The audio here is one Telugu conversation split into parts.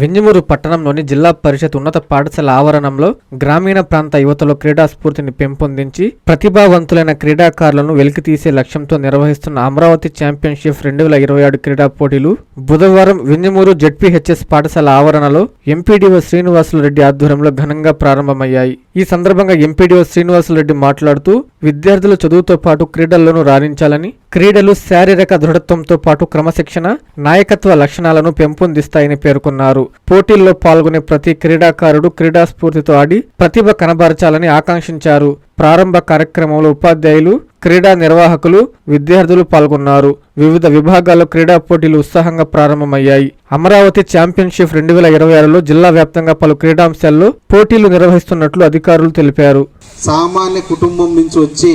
వింజమూరు పట్టణంలోని జిల్లా పరిషత్ ఉన్నత పాఠశాల ఆవరణంలో గ్రామీణ ప్రాంత యువతలో క్రీడా స్ఫూర్తిని పెంపొందించి ప్రతిభావంతులైన క్రీడాకారులను వెలికితీసే లక్ష్యంతో నిర్వహిస్తున్న అమరావతి ఛాంపియన్షిప్ 2027 క్రీడా పోటీలు బుధవారం వింజమూరు జెడ్పీహెచ్ఎస్ పాఠశాల ఆవరణలో ఎంపీడీఓ శ్రీనివాసులరెడ్డి ఆధ్వర్యంలో ఘనంగా ప్రారంభమయ్యాయి. ఈ సందర్భంగా ఎంపీడీఓ శ్రీనివాసులరెడ్డి మాట్లాడుతూ విద్యార్థులు చదువుతో పాటు క్రీడల్లోనూ రాణించాలని, క్రీడలు శారీరక దృఢత్వంతో పాటు క్రమశిక్షణ, నాయకత్వ లక్షణాలను పెంపొందిస్తాయని పేర్కొన్నారు. పోటీల్లో పాల్గొనే ప్రతి క్రీడాకారుడు క్రీడా స్ఫూర్తితో ఆడి ప్రతిభ కనబరచాలని ఆకాంక్షించారు. ప్రారంభ కార్యక్రమంలో ఉపాధ్యాయులు, క్రీడా నిర్వాహకులు, విద్యార్థులు పాల్గొన్నారు. వివిధ విభాగాల్లో క్రీడా పోటీలు ఉత్సాహంగా ప్రారంభమయ్యాయి. అమరావతి ఛాంపియన్షిప్ 2026లో జిల్లా వ్యాప్తంగా పలు క్రీడాంశాల్లో పోటీలు నిర్వహిస్తున్నట్లు అధికారులు తెలిపారు. సామాన్య కుటుంబం నుంచి వచ్చి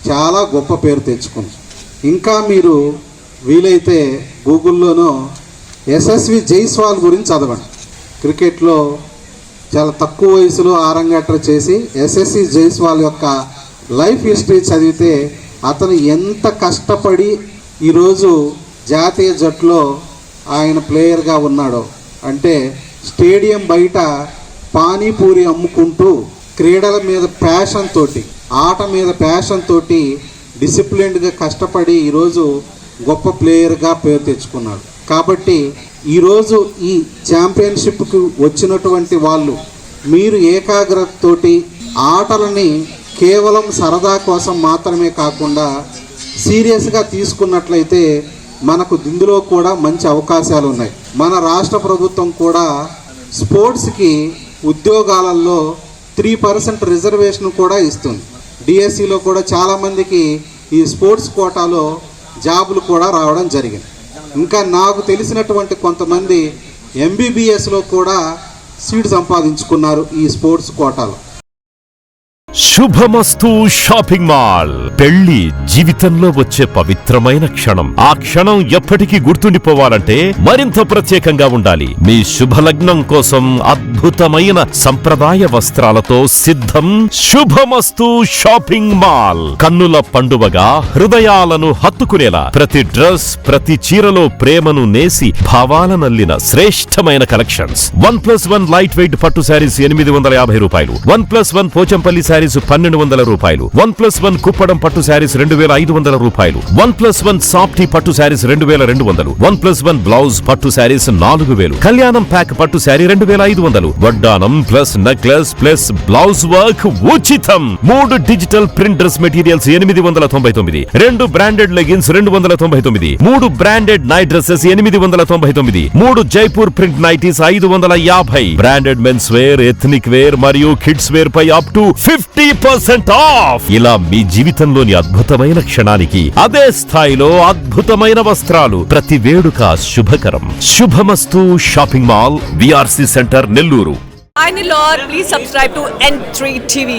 చాలా గొప్ప పేరు తెచ్చుకుంది. ఇంకా మీరు వీలైతే గూగుల్లోనూ యశస్వి జైస్వాల్ గురించి చదవండి. క్రికెట్లో చాలా తక్కువ వయసులో ఆరంగేట్ర చేసి యశస్వి జైస్వాల్ యొక్క లైఫ్ హిస్టరీ చదివితే అతను ఎంత కష్టపడి ఈరోజు జాతీయ జట్టులో ఆయన ప్లేయర్గా ఉన్నాడో, అంటే స్టేడియం బయట పానీపూరి అమ్ముకుంటూ క్రీడల మీద ప్యాషన్ తోటి, ఆట మీద ప్యాషన్ తోటి డిసిప్లిన్డ్గా కష్టపడి ఈరోజు గొప్ప ప్లేయర్గా పేరు తెచ్చుకున్నాడు. కాబట్టి ఈరోజు ఈ ఛాంపియన్షిప్కి వచ్చినటువంటి వాళ్ళు మీరు ఏకాగ్రతతోటి ఆటలని కేవలం సరదా కోసం మాత్రమే కాకుండా సీరియస్గా తీసుకున్నట్లయితే మనకు ఇందులో కూడా మంచి అవకాశాలు ఉన్నాయి. మన రాష్ట్ర ప్రభుత్వం కూడా స్పోర్ట్స్కి ఉద్యోగాలలో 3% రిజర్వేషన్ కూడా ఇస్తుంది. డిఎస్సిలో కూడా చాలామందికి ఈ స్పోర్ట్స్ కోటాలో జాబులు కూడా రావడం జరిగింది. ఇంకా నాకు తెలిసినటువంటి కొంతమంది ఎంబీబీఎస్లో కూడా సీట్ సంపాదించుకున్నారు ఈ స్పోర్ట్స్ కోటాలో. శుభమస్తు షాపింగ్ మాల్. పెళ్లి జీవితంలో వచ్చే పవిత్రమైన క్షణం. ఆ క్షణం ఎప్పటికీ గుర్తుండిపోవాలంటే మరింత ప్రత్యేకంగా ఉండాలి. మీ శుభలగ్నం కోసం అద్భుతమైన సంప్రదాయ వస్త్రాలతో సిద్ధం శుభమస్తు షాపింగ్ మాల్. కన్నుల పండువగా హృదయాలను హత్తుకునేలా ప్రతి డ్రెస్, ప్రతి చీరలో ప్రేమను నేసి భావాలనల్లిన శ్రేష్టమైన కలెక్షన్స్. 1+1 లైట్ వెయిట్ పట్టు శారీస్ 850 రూపాయలు, 1+1 పోచంపల్లి శారీస్ 1200 రూపాయలు, 1+1 కుప్పడం పట్టు శారీస్ 2500 రూపాయలు, 1+1 సాఫ్టీ పట్టు శారీస్ 2200, 1+1 బ్లౌజ్ పట్టు శారీస్ 4000, కళ్యాణం ప్యాక్ పట్టు శారీ 2500, వడ్డానం plus necklace plus blouse work ఉచితం. 3 digital print dress materials 899, 2 branded leggings 299, 3 branded night dresses 899, 3 Jaipur print nighties 550, branded men's wear, ethnic wear మరియు కిడ్స్ వేర్ పై అప్ టు 50% ఆఫ్. ఇలా మీ జీవితంలోని అద్భుతమైన క్షణానికి అదే స్థాయిలో అద్భుతమైన వస్త్రాలు. ప్రతి వేడుక శుభకరం. శుభమస్తు shopping mall, VRC centre, Nellore. Please subscribe to N3 TV.